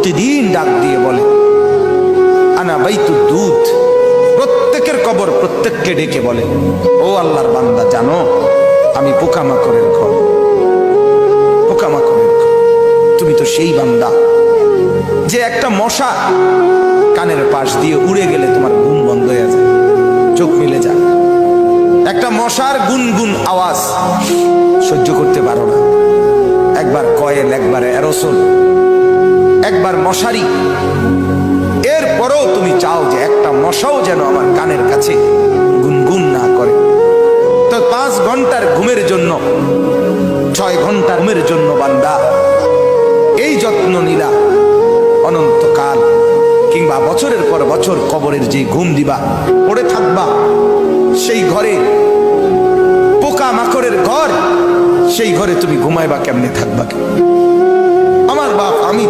প্রতিদিন ডাক দিয়ে বলে আনা বাইতুদ দুধ। প্রত্যেকের কবর প্রত্যেককে ডেকে বলে, ও আল্লাহর বান্দা, জানো আমি পোকামাকড়ের ঘর, পোকামাকড়ের ঘর। তুমি তো সেই বান্দা যে একটা মশা কানের পাশ দিয়ে উড়ে গেলে তোমার ঘুম বন্ধ হয়ে যায়, চোখ মিলে যায়। একটা মশার গুনগুন আওয়াজ সহ্য করতে পারো না। একবার কয়েল, একবার অ্যারোসল, একবার মশারি, এরপরেও তুমি চাও যে একটা মশাও যেন আমার কানের কাছে গুনগুন না করে। তো 5 ঘন্টার ঘুমের জন্য, 6 ঘন্টার ঘুমের জন্য বান্দা এই যত্ন নিলা, অনন্তকাল কিংবা বছরের পর বছর কবরের যে ঘুম দিবা, পড়ে থাকবা সেই ঘরে, পোকা মাকড়ের ঘর, সেই ঘরে তুমি ঘুমাইবা কেমনে, থাকবা? আমার বাপ, আমি